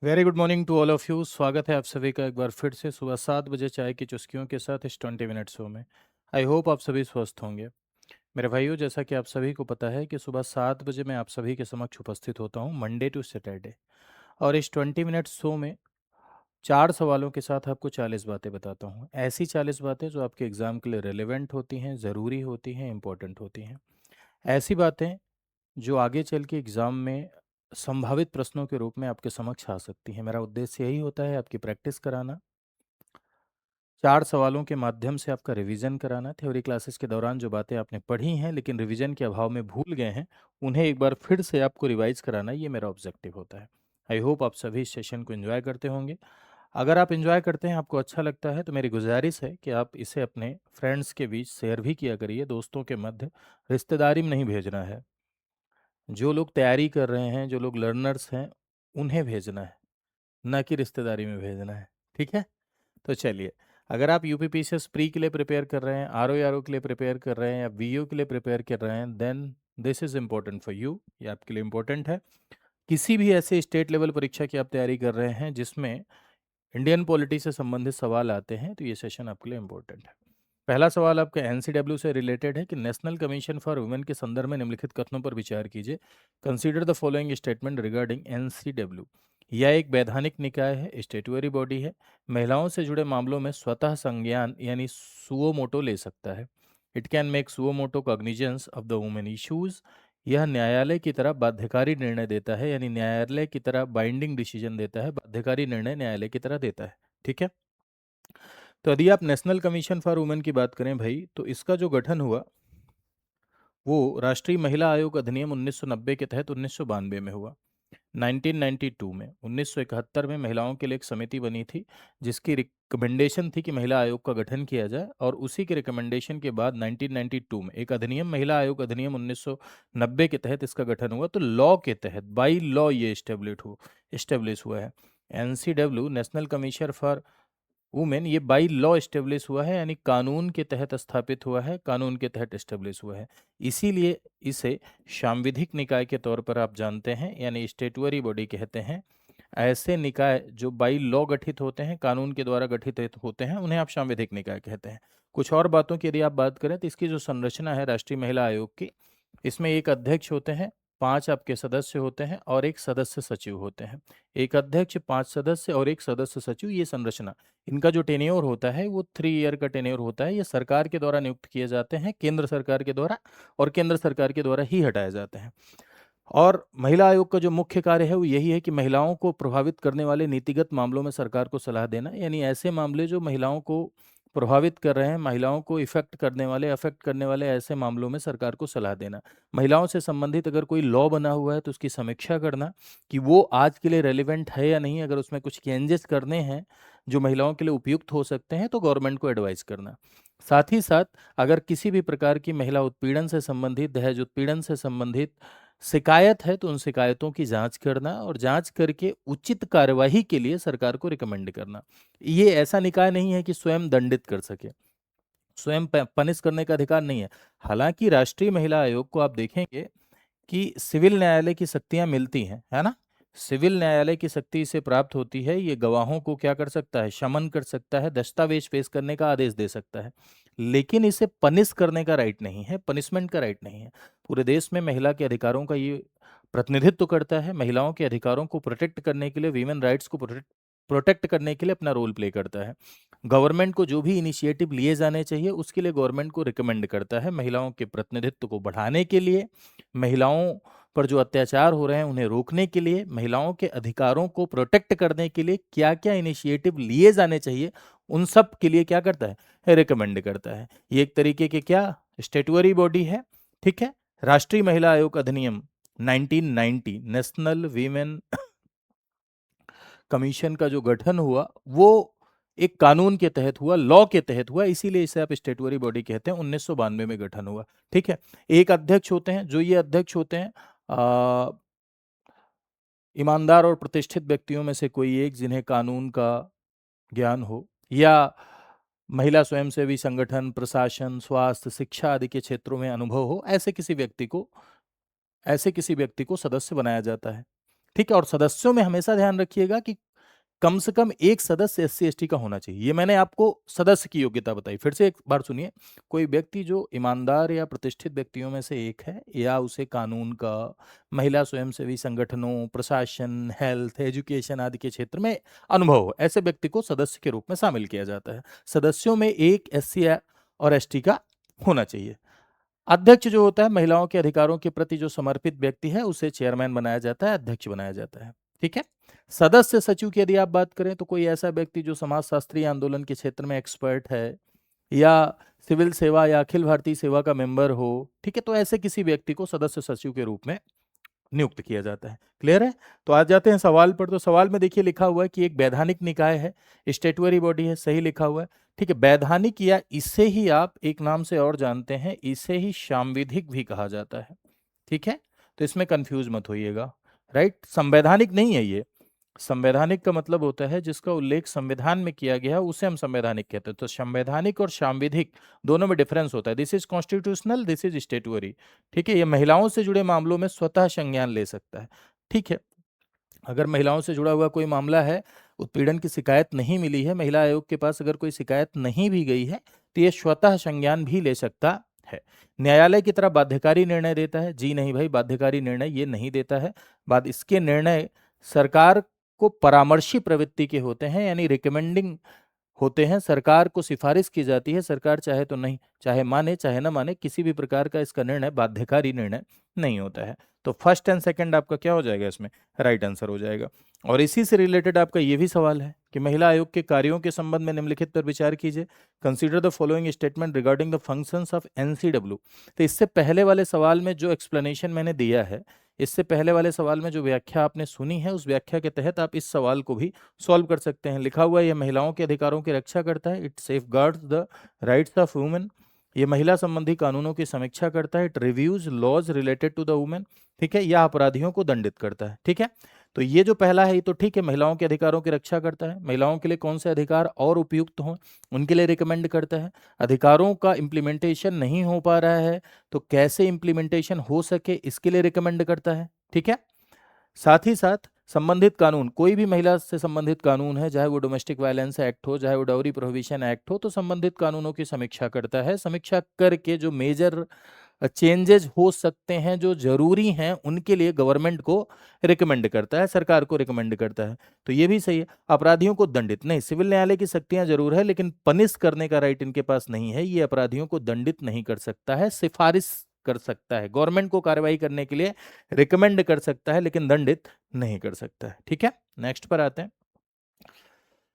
Very good morning to all of you. स्वागत है आप सभी का एक बार फिर से सुबह 7 बजे चाय की चुस्कियों के साथ इस 20 मिनट शो में। आई होप आप सभी स्वस्थ होंगे। मेरे भाइयों, जैसा कि आप सभी को पता है कि सुबह 7 बजे मैं आप सभी के समक्ष उपस्थित होता हूँ मंडे टू सैटरडे। और इस 20 मिनट शो में 4 सवालों के साथ आपको 40 बातें बताता हूँ, ऐसी 40 बातें जो आपके एग्ज़ाम के लिए रेलिवेंट होती हैं, ज़रूरी होती हैं, इंपॉर्टेंट होती हैं। ऐसी बातें जो आगे चल के एग्ज़ाम में संभावित प्रश्नों के रूप में आपके समक्ष आ सकती हैं। मेरा उद्देश्य यही होता है आपकी प्रैक्टिस कराना, 4 सवालों के माध्यम से आपका रिवीजन कराना। थ्योरी क्लासेस के दौरान जो बातें आपने पढ़ी हैं लेकिन रिवीजन के अभाव में भूल गए हैं, उन्हें एक बार फिर से आपको रिवाइज कराना, ये मेरा ऑब्जेक्टिव होता है। आई होप आप सभी इस सेशन को एंजॉय करते होंगे। अगर आप एंजॉय करते हैं, आपको अच्छा लगता है, तो मेरी गुजारिश है कि आप इसे अपने फ्रेंड्स के बीच शेयर भी किया करिए, दोस्तों के मध्य। रिश्तेदारी में नहीं भेजना है। जो लोग तैयारी कर रहे हैं, जो लोग लर्नर्स हैं, उन्हें भेजना है, ना कि रिश्तेदारी में भेजना है। ठीक है? तो चलिए, अगर आप यूपीपीसीएस प्री के लिए प्रिपेयर कर रहे हैं, आरओ के लिए प्रिपेयर कर रहे हैं, या वीओ के लिए प्रिपेयर कर रहे हैं, then this is important for you. ये आपके लिए इम्पोर्टेंट है। किसी भी ऐसे स्टेट लेवल परीक्षा की आप तैयारी कर रहे हैं जिसमें इंडियन पॉलिटी से संबंधित सवाल आते हैं, तो ये सेशन आपके लिए इम्पोर्टेंट है। पहला सवाल आपका एनसीडब्ल्यू से रिलेटेड है कि नेशनल कमीशन फॉर वुमेन के संदर्भ में निम्नलिखित कथनों पर विचार कीजिए। Consider the following statement regarding NCW. यह एक वैधानिक निकाय है, स्टेटुअरी बॉडी है, महिलाओं से जुड़े मामलों में स्वतः संज्ञान यानी सुओ मोटो ले सकता है। It can make suo motu cognizance of the women issues. यह न्यायालय की तरह बाध्यकारी निर्णय देता है, यानी न्यायालय की तरह बाइंडिंग डिसीजन देता है, बाध्यकारी निर्णय न्यायालय की तरह देता है। ठीक है? तो यदि आप नेशनल कमीशन फॉर वुमेन की बात करें भाई, तो इसका जो गठन हुआ वो राष्ट्रीय महिला आयोग अधिनियम 1990 के तहत 1992 में हुआ। 1992 में 1971 में महिलाओं के लिए एक समिति बनी थी, जिसकी रिकमेंडेशन थी कि महिला आयोग का गठन किया जाए, और उसी के रिकमेंडेशन के बाद 1992 में एक अधिनियम, महिला आयोग अधिनियम 1990 के तहत इसका गठन हुआ। तो लॉ के तहत, बाई लॉ, ये इस्टेब्लिश हुआ है। NCW, national commission for women, ये बाई लॉ एस्टेब्लिश हुआ है, यानी कानून के तहत स्थापित हुआ है, कानून के तहत एस्टेब्लिश हुआ है। इसीलिए इसे सांविधिक निकाय के तौर पर आप जानते हैं, यानी स्टेटुअरी बॉडी कहते हैं। ऐसे निकाय जो बाई लॉ गठित होते हैं, कानून के द्वारा गठित होते हैं, उन्हें आप सांविधिक निकाय कहते हैं। कुछ और बातों की यदि आप बात करें, तो इसकी जो संरचना है राष्ट्रीय महिला आयोग की, इसमें एक अध्यक्ष होते हैं, 5 आपके सदस्य होते हैं, और एक सदस्य सचिव होते हैं। एक अध्यक्ष, 5 सदस्य और एक सदस्य सचिव, ये संरचना। इनका जो टेन्योर होता है वो 3 ईयर का टेन्योर होता है। ये सरकार के द्वारा नियुक्त किए जाते हैं, केंद्र सरकार के द्वारा, और केंद्र सरकार के द्वारा ही हटाए जाते हैं। और महिला आयोग का जो मुख्य कार्य है वो यही है कि महिलाओं को प्रभावित करने वाले नीतिगत मामलों में सरकार को सलाह देना, यानी ऐसे मामले जो महिलाओं को प्रभावित कर रहे हैं, महिलाओं को अफेक्ट करने वाले ऐसे मामलों में सरकार को सलाह देना। महिलाओं से संबंधित अगर कोई लॉ बना हुआ है तो उसकी समीक्षा करना कि वो आज के लिए रेलिवेंट है या नहीं, अगर उसमें कुछ चेंजेस करने हैं जो महिलाओं के लिए उपयुक्त हो सकते हैं, तो गवर्नमेंट को एडवाइस करना। साथ ही साथ अगर किसी भी प्रकार की महिला उत्पीड़न से संबंधित, दहेज उत्पीड़न से संबंधित शिकायत है, तो उन शिकायतों की जांच करना, और जांच करके उचित कार्यवाही के लिए सरकार को रिकमेंड करना। ये ऐसा निकाय नहीं है कि स्वयं दंडित कर सके, स्वयं पनिश करने का अधिकार नहीं है। हालांकि राष्ट्रीय महिला आयोग को आप देखेंगे कि सिविल न्यायालय की शक्तियां मिलती हैं, है ना? सिविल न्यायालय की शक्ति इसे प्राप्त होती है। ये गवाहों को क्या कर सकता है? शमन कर सकता है, दस्तावेज पेश करने का आदेश दे सकता है। लेकिन इसे पनिश करने का राइट नहीं है, पनिशमेंट का राइट नहीं है। पूरे देश में महिला के अधिकारों का ये प्रतिनिधित्व करता है, महिलाओं के अधिकारों को प्रोटेक्ट करने के लिए, वीमेन राइट्स को प्रोटेक्ट करने के लिए अपना रोल प्ले करता है। गवर्नमेंट को जो भी इनिशिएटिव लिए जाने चाहिए उसके लिए गवर्नमेंट को रिकमेंड करता है। महिलाओं के प्रतिनिधित्व को बढ़ाने के लिए, महिलाओं पर जो अत्याचार हो रहे हैं उन्हें रोकने के लिए, महिलाओं के अधिकारों को प्रोटेक्ट करने के लिए क्या क्या इनिशिएटिव लिए जाने चाहिए, उन सब के लिए क्या करता है? रिकमेंड करता है। ये एक तरीके के क्या स्टेटुअरी बॉडी है। ठीक है? राष्ट्रीय महिला आयोग अधिनियम 1990, नेशनल वीमेन कमीशन का जो गठन हुआ वो एक कानून के तहत हुआ, लॉ के तहत हुआ, इसीलिए इसे आप स्टेटुअरी बॉडी कहते हैं। 1992 में गठन हुआ। ठीक है? एक अध्यक्ष होते हैं, जो ये अध्यक्ष होते हैं ईमानदार और प्रतिष्ठित व्यक्तियों में से कोई एक, जिन्हें कानून का ज्ञान हो, या महिला स्वयंसेवी संगठन, प्रशासन, स्वास्थ्य, शिक्षा आदि के क्षेत्रों में अनुभव हो, ऐसे किसी व्यक्ति को सदस्य बनाया जाता है। ठीक है। और सदस्यों में हमेशा ध्यान रखिएगा कि कम से कम एक सदस्य एससी एसटी का होना चाहिए। ये मैंने आपको सदस्य की योग्यता बताई। फिर से एक बार सुनिए, कोई व्यक्ति जो ईमानदार या प्रतिष्ठित व्यक्तियों में से एक है, या उसे कानून का, महिला स्वयंसेवी संगठनों, प्रशासन, हेल्थ, एजुकेशन आदि के क्षेत्र में अनुभव हो, ऐसे व्यक्ति को सदस्य के रूप में शामिल किया जाता है। सदस्यों में एक एससी और एसटी का होना चाहिए। अध्यक्ष जो होता है, महिलाओं के अधिकारों के प्रति जो समर्पित व्यक्ति है, उसे चेयरमैन बनाया जाता है, अध्यक्ष बनाया जाता है। ठीक है। सदस्य सचिव की यदि आप बात करें तो कोई ऐसा व्यक्ति जो समाजशास्त्री आंदोलन के क्षेत्र में एक्सपर्ट है, या सिविल सेवा या अखिल भारतीय सेवा का मेंबर हो, ठीक है, तो ऐसे किसी व्यक्ति को सदस्य सचिव के रूप में नियुक्त किया जाता है। क्लियर है? तो आ जाते हैं सवाल पर। तो सवाल में देखिए लिखा हुआ है कि एक वैधानिक निकाय है, स्टेटुअरी बॉडी है, सही लिखा हुआ है। ठीक है। वैधानिक, या इसे ही आप एक नाम से और जानते हैं, इसे ही सांविधिक भी कहा जाता है। ठीक है। तो इसमें कंफ्यूज मत होइएगा। राइट, संवैधानिक नहीं है ये। संवैधानिक का मतलब होता है जिसका उल्लेख संविधान में किया गया है, उसे हम संवैधानिक कहते हैं। तो संवैधानिक और सांविधिक दोनों में डिफरेंस होता है। This is constitutional, this is statutory. ठीक है। ये महिलाओं से जुड़े मामलों में स्वतः संज्ञान ले सकता है। ठीक है। अगर महिलाओं से जुड़ा हुआ कोई मामला है, उत्पीड़न की शिकायत नहीं मिली है, महिला आयोग के पास अगर कोई शिकायत नहीं भी गई है, तो ये स्वतः संज्ञान भी ले सकता है। न्यायालय की तरह बाध्यकारी निर्णय देता है? जी नहीं भाई, बाध्यकारी निर्णय ये नहीं देता है। बाद इसके निर्णय सरकार को परामर्शी प्रवृत्ति के होते हैं, यानी रिकमेंडिंग होते हैं। सरकार को सिफारिश की जाती है, सरकार चाहे तो नहीं, चाहे माने चाहे ना माने, किसी भी प्रकार का इसका निर्णय बाध्यकारी निर्णय नहीं होता है। तो फर्स्ट एंड सेकंड आपका क्या हो जाएगा इसमें? राइट आंसर हो जाएगा। और इसी से रिलेटेड आपका ये भी सवाल है कि महिला आयोग के कार्यों के संबंध में निम्नलिखित पर विचार कीजिए। Consider the following statement regarding the functions of NCW. तो इससे पहले वाले सवाल में जो एक्सप्लेनेशन मैंने दिया है, इससे पहले वाले सवाल में जो व्याख्या आपने सुनी है, उस व्याख्या के तहत आप इस सवाल को भी सॉल्व कर सकते हैं। लिखा हुआ है, यह महिलाओं के अधिकारों की रक्षा करता है, it safeguards the rights of women. ये महिला संबंधी कानूनों की समीक्षा करता है, it reviews laws related to the women. ठीक है। यह अपराधियों को दंडित करता है। ठीक है। तो ये जो पहला है ये तो ठीक है, महिलाओं के अधिकारों की रक्षा करता है। महिलाओं के लिए कौन से अधिकार और उपयुक्त हों, उनके लिए रिकमेंड करता है। अधिकारों का इम्प्लीमेंटेशन नहीं हो पा रहा है, तो कैसे इम्प्लीमेंटेशन हो सके, इसके लिए रिकमेंड करता है। ठीक है। साथ ही साथ संबंधित कानून, कोई भी महिला से संबंधित कानून है, चाहे वो डोमेस्टिक वायलेंस एक्ट हो, चाहे वो डाउरी प्रोहिबिशन एक्ट हो, तो संबंधित कानूनों की समीक्षा करता है। समीक्षा करके जो मेजर चेंजेस हो सकते हैं, जो जरूरी हैं, उनके लिए गवर्नमेंट को रिकमेंड करता है, सरकार को रिकमेंड करता है। तो ये भी सही है। अपराधियों को दंडित नहीं, सिविल न्यायालय की शक्तियां जरूर है, लेकिन पनिश करने का राइट इनके पास नहीं है। ये अपराधियों को दंडित नहीं कर सकता है, सिफारिश कर सकता है, गवर्नमेंट को कार्रवाई करने के लिए रिकमेंड कर सकता है, लेकिन दंडित नहीं कर सकता है। ठीक है। नेक्स्ट पर आते हैं।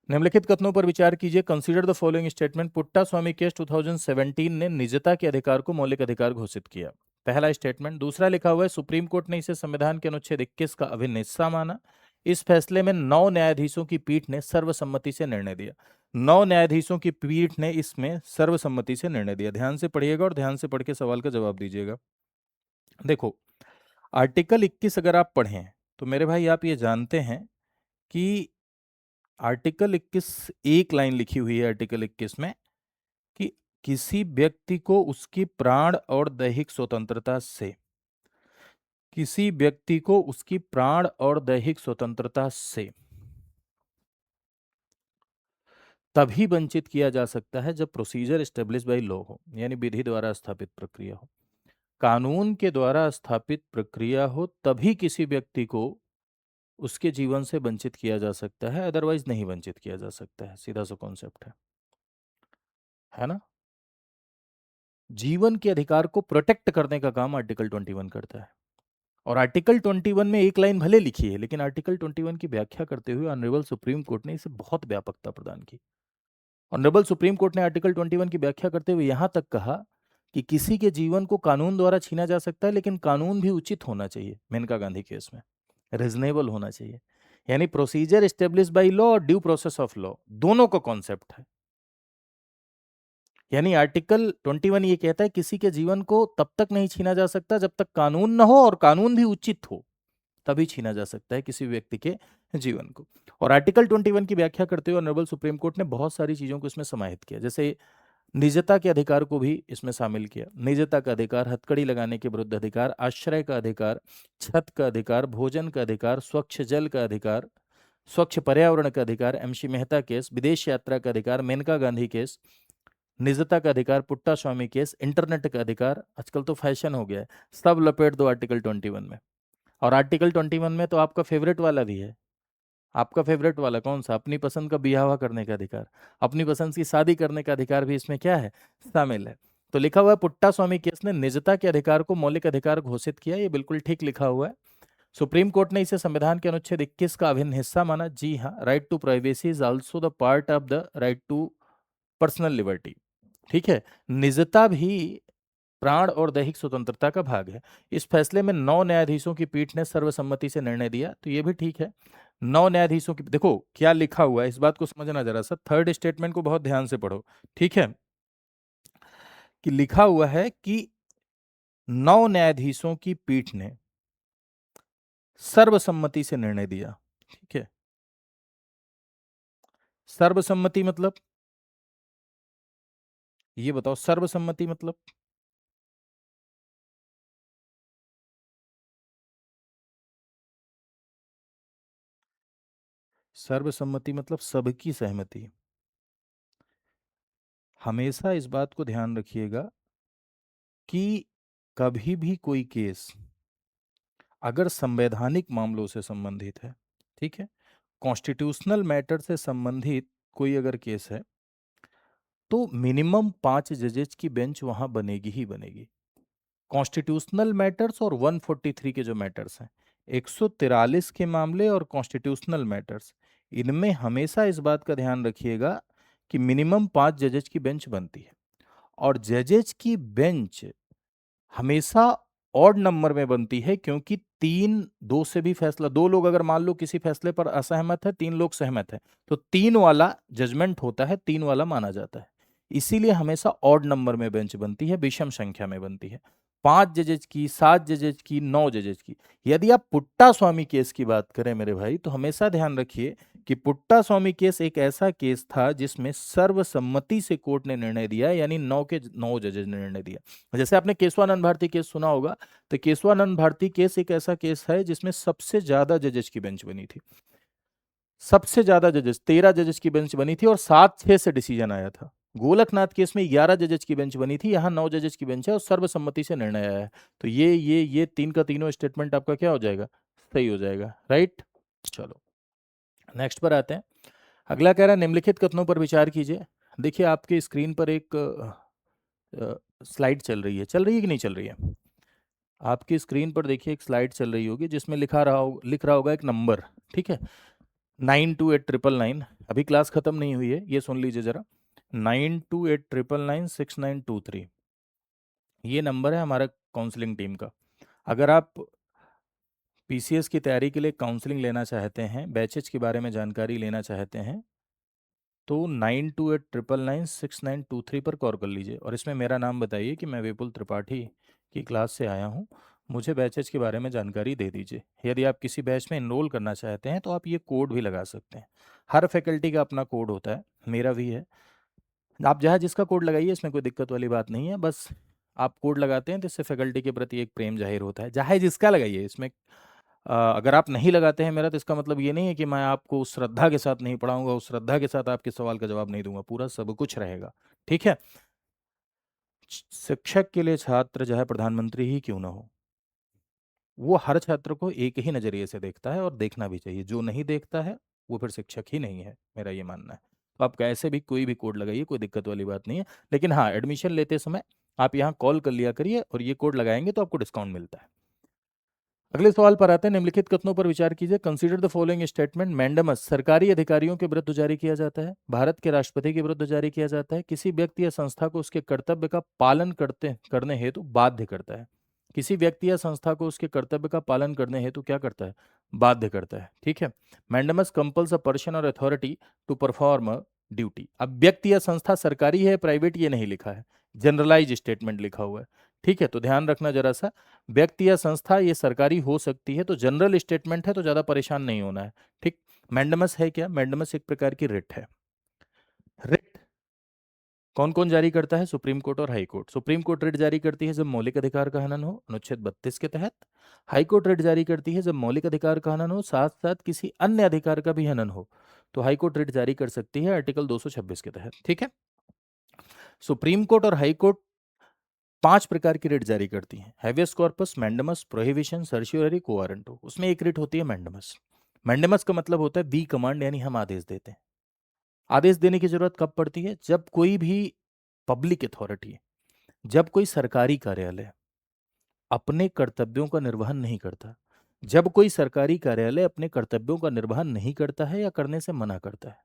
निम्नलिखित कथनों पर विचार कीजिए। Consider the following statement. पुट्टा Swami case 2017 ने निजता के अधिकार को मौलिक अधिकार घोषित किया। पहला स्टेटमेंट। दूसरा लिखा हुआ है, सुप्रीम कोर्ट ने इसे संविधान के अनुच्छेद 21 का अभिन्न हिस्सा माना। इस फैसले में 9 न्यायाधीशों की पीठ ने सर्वसम्मति से निर्णय दिया। 9 न्यायाधीशों की पीठ ने इसमें सर्वसम्मति से निर्णय दिया। ध्यान से पढ़िएगा और ध्यान से पढ़ के सवाल का जवाब दीजिएगा। देखो, आर्टिकल 21 अगर आप पढ़ें तो मेरे भाई आप ये जानते हैं कि आर्टिकल 21 एक लाइन लिखी हुई है आर्टिकल 21 में कि किसी व्यक्ति को उसकी प्राण और दैहिक स्वतंत्रता से, किसी व्यक्ति को उसकी प्राण और दैहिक स्वतंत्रता से तभी वंचित किया जा सकता है जब प्रोसीजर एस्टेब्लिश बाय लॉ हो, यानी विधि द्वारा स्थापित प्रक्रिया हो, कानून के द्वारा स्थापित प्रक्रिया हो, तभी किसी व्यक्ति को उसके जीवन से वंचित किया जा सकता है, अदरवाइज नहीं वंचित किया जा सकता है। सीधा सा कॉन्सेप्ट है ना। जीवन के अधिकार को प्रोटेक्ट करने का काम आर्टिकल 21 करता है। और आर्टिकल 21 में एक लाइन भले लिखी है, लेकिन आर्टिकल 21 की व्याख्या करते हुए ऑनरेबल सुप्रीम कोर्ट ने इसे बहुत व्यापकता प्रदान की। ऑनरेबल सुप्रीम कोर्ट ने आर्टिकल 21 की व्याख्या करते हुए यहां तक कहा कि किसी के जीवन को कानून द्वारा छीना जा सकता है, लेकिन कानून भी उचित होना चाहिए। मेनका गांधी केस में रिजनेबल होना चाहिए, यानी प्रोसीजर एस्टेब्लिश बाय लॉ और ड्यू प्रोसेस ऑफ लॉ दोनों का कॉन्सेप्ट है। यानी आर्टिकल 21 ये कहता है किसी के जीवन को तब तक नहीं छीना जा सकता जब तक कानून न हो और कानून भी उचित हो, तभी छीना जा सकता है किसी व्यक्ति के जीवन को। और आर्टिकल 21 की व्याख्या करते हुए ऑनरेबल सुप्रीम कोर्ट ने बहुत सारी चीजों को इसमें समाहित किया। जैसे निजता के अधिकार को भी इसमें शामिल किया। निजता का अधिकार, हथकड़ी लगाने के विरुद्ध अधिकार, आश्रय का अधिकार, छत का अधिकार, भोजन का अधिकार, स्वच्छ जल का अधिकार, स्वच्छ पर्यावरण का अधिकार, एमसी मेहता केस, विदेश यात्रा का अधिकार, मेनका गांधी केस, निजता का अधिकार, पुट्टा स्वामी केस, इंटरनेट का अधिकार, आजकल तो फैशन हो गया है, सब लपेट दो आर्टिकल 21 में। और आर्टिकल 21 में तो आपका फेवरेट वाला भी है। आपका फेवरेट वाला कौन सा? अपनी पसंद का ब्याह करने का अधिकार, अपनी पसंद की शादी करने का अधिकार भी इसमें क्या है, शामिल है। तो लिखा हुआ है पुट्टा स्वामी केस ने निजता के अधिकार को मौलिक अधिकार घोषित किया, ये बिल्कुल ठीक लिखा हुआ है। सुप्रीम कोर्ट ने इसे संविधान के अनुच्छेद 21 का अभिन्न हिस्सा माना। जी हाँ, right to privacy is also the part of the right to personal liberty. ठीक है, निजता भी प्राण और दैहिक स्वतंत्रता का भाग है। इस फैसले में 9 न्यायाधीशों की पीठ ने सर्वसम्मति से निर्णय दिया, तो ये भी ठीक है। 9 न्यायाधीशों की, देखो क्या लिखा हुआ है, इस बात को समझना जरा सा, थर्ड स्टेटमेंट को बहुत ध्यान से पढ़ो। ठीक है, कि लिखा हुआ है कि 9 न्यायाधीशों की पीठ ने सर्वसम्मति से निर्णय दिया। ठीक है, सर्वसम्मति मतलब, ये बताओ सर्वसम्मति मतलब? सर्वसम्मति मतलब सबकी सहमति। हमेशा इस बात को ध्यान रखिएगा कि कभी भी कोई केस अगर संवैधानिक मामलों से संबंधित है, ठीक है, कॉन्स्टिट्यूशनल मैटर से संबंधित कोई अगर केस है, तो मिनिमम 5 जजेज की बेंच वहां बनेगी ही बनेगी। कॉन्स्टिट्यूशनल मैटर्स और 143 के जो मैटर्स हैं, 143 के मामले और कॉन्स्टिट्यूशनल मैटर्स, इनमें हमेशा इस बात का ध्यान रखिएगा कि मिनिमम 5 जजेज की बेंच बनती है। और जजेज की बेंच हमेशा ऑड नंबर में बनती है, क्योंकि तीन, दो से भी फैसला, दो लोग अगर मान लो किसी फैसले पर असहमत है, तीन लोग सहमत है, तो तीन वाला जजमेंट होता है, तीन वाला माना जाता है। इसीलिए हमेशा ऑड नंबर में बेंच बनती है, विषम संख्या में बनती है। 5 जजेज की, 7 जजेज की, 9 जजेज की। यदि आप पुट्टा स्वामी केस की बात करें मेरे भाई, तो हमेशा ध्यान रखिए कि पुट्टा स्वामी केस एक ऐसा केस था जिसमें सर्वसम्मति से कोर्ट ने निर्णय दिया, यानी 9 के 9 जजेज ने निर्णय दिया। जैसे आपने केशवानंद भारती केस सुना होगा, तो केशवानंद भारती केस एक ऐसा केस है जिसमें सबसे ज्यादा जजेस की बेंच बनी थी। सबसे ज्यादा जजेस, 13 जजेस की बेंच बनी थी और 7-6 से डिसीजन आया था। गोलकनाथ केस में 11 जजेस की बेंच बनी थी, यहाँ 9 जजेस की बेंच है और सर्वसम्मति से निर्णय आया है। तो ये तीन का तीनों स्टेटमेंट आपका क्या हो जाएगा, सही हो जाएगा, राइट। चलो नेक्स्ट पर आते हैं। अगला कह रहा है निम्नलिखित कथनों पर विचार कीजिए। देखिए आपके स्क्रीन पर एक स्लाइड चल रही है कि नहीं चल रही है? आपकी स्क्रीन पर देखिए एक स्लाइड चल रही होगी जिसमें लिख रहा होगा एक नंबर। ठीक है, 928999। अभी क्लास खत्म नहीं हुई है, ये सुन लीजिए जरा। 9289996923, ये नंबर है हमारा काउंसलिंग टीम का। अगर आप पीसीएस की तैयारी के लिए काउंसलिंग लेना चाहते हैं, बैचेज के बारे में जानकारी लेना चाहते हैं, तो 9289996923 पर कॉल कर लीजिए और इसमें मेरा नाम बताइए कि मैं विपुल त्रिपाठी की क्लास से आया हूँ, मुझे बैचेज के बारे में जानकारी दे दीजिए। यदि आप किसी बैच में इनरोल करना चाहते हैं तो आप ये कोड भी लगा सकते हैं। हर फैकल्टी का अपना कोड होता है, मेरा भी है। आप जहाँ जिसका कोड लगाइए, इसमें कोई दिक्कत वाली बात नहीं है। बस आप कोड लगाते हैं तो इससे फैकल्टी के प्रति एक प्रेम जाहिर होता है। चाहे जिसका लगाइए इसमें, अगर आप नहीं लगाते हैं मेरा, तो इसका मतलब ये नहीं है कि मैं आपको उस श्रद्धा के साथ नहीं पढ़ाऊंगा, उस श्रद्धा के साथ आपके सवाल का जवाब नहीं दूंगा, पूरा सब कुछ रहेगा। ठीक है, शिक्षक के लिए छात्र चाहे प्रधानमंत्री ही क्यों ना हो, वो हर छात्र को एक ही नज़रिए से देखता है और देखना भी चाहिए। जो नहीं देखता है वो फिर शिक्षक ही नहीं है, मेरा ये मानना है। तो आप कैसे भी कोई भी कोड लगाइए, कोई दिक्कत वाली बात नहीं है। लेकिन हाँ, एडमिशन लेते समय आप यहाँ कॉल कर लिया करिए और ये कोड लगाएंगे तो आपको डिस्काउंट मिलता है। अगले सवाल पर आते हैं। निम्नलिखित कथनों पर विचार कीजिए। Consider the following statement. Mandamus सरकारी अधिकारियों के विरुद्ध जारी किया जाता है, भारत के राष्ट्रपति के विरुद्ध जारी किया जाता है, किसी व्यक्ति या संस्था को उसके कर्तव्य का पालन करने हेतु बाध्य करता है। किसी व्यक्ति या संस्था को उसके कर्तव्य का पालन करने हेतु क्या करता है, बाध्य करता है। ठीक है, मैंडेमस कंपल्स अ पर्सन और अथॉरिटी टू परफॉर्म ड्यूटी। अब व्यक्ति या संस्था सरकारी है प्राइवेट ये नहीं लिखा है, जनरलाइज स्टेटमेंट लिखा हुआ है। ठीक है, तो ध्यान रखना जरा सा, व्यक्ति या संस्था ये सरकारी हो सकती है, तो जनरल स्टेटमेंट है तो ज़्यादा परेशान नहीं होना है। ठीक, मैंडेमस है क्या? मैंडेमस एक प्रकार की रिट है। रिट कौन कौन जारी करता है? सुप्रीम कोर्ट और high court. Supreme court writ जारी करती है जब मौलिक अधिकार का हनन हो, अनुच्छेद 32 के तहत। हाई कोर्ट रिट जारी करती है जब मौलिक अधिकार का हनन हो, साथ साथ किसी अन्य अधिकार का भी हनन हो, तो हाई कोर्ट रिट जारी कर सकती है आर्टिकल 226 के तहत। ठीक है। सुप्रीम कोर्ट और हाई कोर्ट 5 प्रकार की रिट जारी करती हैं: habeas corpus, mandamus, prohibition, certiorari, quo warranto. उसमें एक रिट होती है मैंडमस। मैंडमस का मतलब होता है वी कमांड, यानी हम आदेश देते हैं। आदेश देने की जरूरत कब पड़ती है? जब कोई भी पब्लिक अथॉरिटी, जब कोई सरकारी कार्यालय अपने कर्तव्यों का निर्वहन नहीं करता, जब कोई सरकारी कार्यालय अपने कर्तव्यों का निर्वहन नहीं करता है या करने से मना करता है,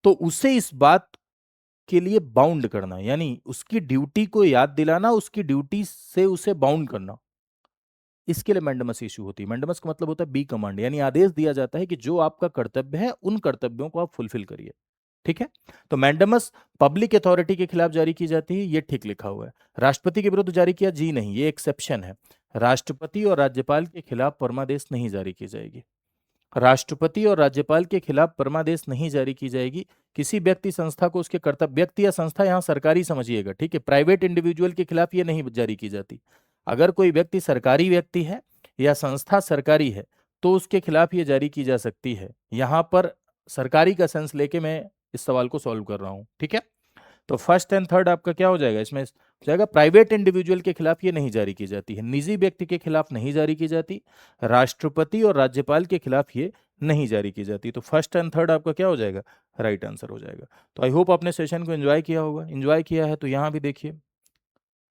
तो उसे इस बात के लिए बाउंड करना, यानी उसकी ड्यूटी को याद दिलाना, उसकी ड्यूटी से उसे बाउंड करना, इसके लिए मैंडमस इशू होती है। मैंडमस का मतलब होता है बी कमांड, यानी आदेश दिया जाता है कि जो आपका कर्तव्य है उन कर्तव्यों को आप फुलफिल करिए। ठीक है। तो मैंडमस पब्लिक अथॉरिटी के खिलाफ जारी की जाती है, ये ठीक लिखा हुआ है। राष्ट्रपति के विरुद्ध जारी किया? जी नहीं, ये एक्सेप्शन है। राष्ट्रपति और राज्यपाल के खिलाफ परमादेश नहीं जारी की जाएगी। राष्ट्रपति और राज्यपाल के खिलाफ परमादेश नहीं जारी की जाएगी। किसी व्यक्ति संस्था को उसके कर्तव्य, व्यक्ति या संस्था यहां सरकारी समझिएगा, ठीक है, प्राइवेट इंडिविजुअल के खिलाफ ये नहीं जारी की जाती। अगर कोई व्यक्ति सरकारी व्यक्ति है या संस्था सरकारी है तो उसके खिलाफ ये जारी की जा सकती है। यहां पर सरकारी का सेंस लेके मैं इस सवाल को सॉल्व कर रहा हूं। ठीक है। तो फर्स्ट एंड थर्ड आपका क्या हो जाएगा? इसमें हो जाएगा प्राइवेट इंडिविजुअल के खिलाफ ये नहीं जारी की जाती है, निजी व्यक्ति के खिलाफ नहीं जारी की जाती, राष्ट्रपति और राज्यपाल के खिलाफ ये नहीं जारी की जाती। तो फर्स्ट एंड थर्ड आपका क्या हो जाएगा? राइट आंसर हो जाएगा। तो आई होप आपने सेशन को एंजॉय किया होगा। एंजॉय किया है तो यहाँ भी देखिए,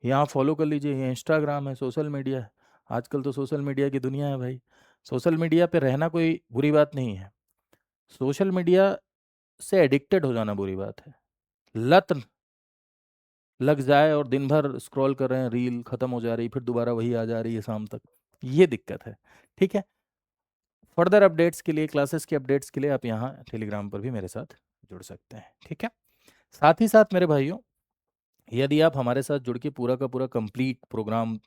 यहाँ फॉलो कर लीजिए। ये इंस्टाग्राम है, सोशल मीडिया है। आजकल तो सोशल मीडिया की दुनिया है भाई। सोशल मीडिया पे रहना कोई बुरी बात नहीं है, सोशल मीडिया से एडिक्टेड हो जाना बुरी बात है। लत लग जाए और दिन भर स्क्रॉल कर रहे हैं, रील खत्म हो जा रही, फिर दोबारा वही आ जा रही है शाम तक, ये दिक्कत है। ठीक है। फर्दर अपडेट्स के लिए, क्लासेस के अपडेट्स के लिए आप यहाँ टेलीग्राम पर भी मेरे साथ जुड़ सकते हैं। ठीक है। साथ ही साथ मेरे भाइयों, यदि आप हमारे साथ जुड़ के पूरा का पूरा कंप्लीट प्रोग्राम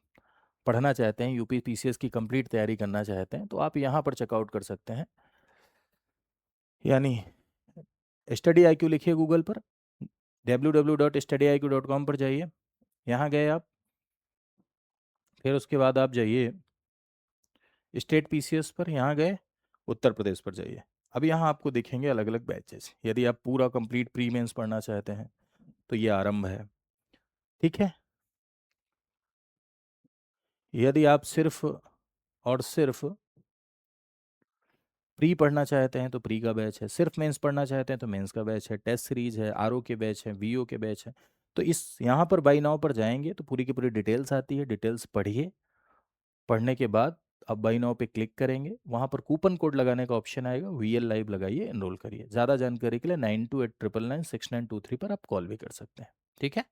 पढ़ना चाहते हैं, यूपी पीसीएस की कंप्लीट तैयारी करना चाहते हैं, तो आप यहाँ पर चेकआउट कर सकते हैं। यानी स्टडी आई क्यू लिखिए गूगल पर, www.studyIQ.com पर जाइए। यहाँ गए आप, फिर उसके बाद आप जाइए स्टेट पीसीएस पर, यहाँ गए उत्तर प्रदेश पर जाइए। अब यहाँ आपको दिखेंगे अलग अलग बैचेस। यदि आप पूरा कंप्लीट प्री मेंस पढ़ना चाहते हैं तो ये आरंभ है। ठीक है। यदि आप सिर्फ और सिर्फ प्री पढ़ना चाहते हैं तो प्री का बैच है, सिर्फ मेंस पढ़ना चाहते हैं तो मेंस का बैच है, टेस्ट सीरीज है, आरओ के बैच है, वीओ के बैच है। तो इस यहाँ पर बाई नाउ पर जाएंगे तो पूरी की पूरी डिटेल्स आती है। डिटेल्स पढ़िए, पढ़ने के बाद अब बाई नाउ पे क्लिक करेंगे, वहाँ पर कूपन कोड लगाने का ऑप्शन आएगा, वीएल लाइव लगाइए, एनरोल करिए। ज़्यादा जानकारी के लिए 9289996923 पर आप कॉल भी कर सकते हैं। ठीक है।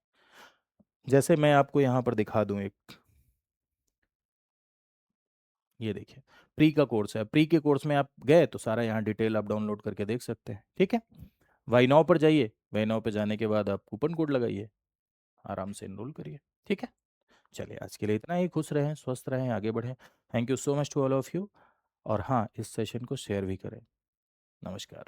जैसे मैं आपको यहाँ पर दिखा दूँ एक, ये देखिए प्री का कोर्स है। प्री के कोर्स में आप गए तो सारा यहाँ डिटेल आप डाउनलोड करके देख सकते हैं। ठीक है। वाई नाउ पर जाइए, वाई नाउ पर जाने के बाद आप कूपन कोड लगाइए, आराम से एनरोल करिए। ठीक है। चलिए आज के लिए इतना ही। खुश रहें, स्वस्थ रहें, आगे बढ़ें। Thank you so much to all of you. और हाँ, इस सेशन को शेयर भी करें। नमस्कार।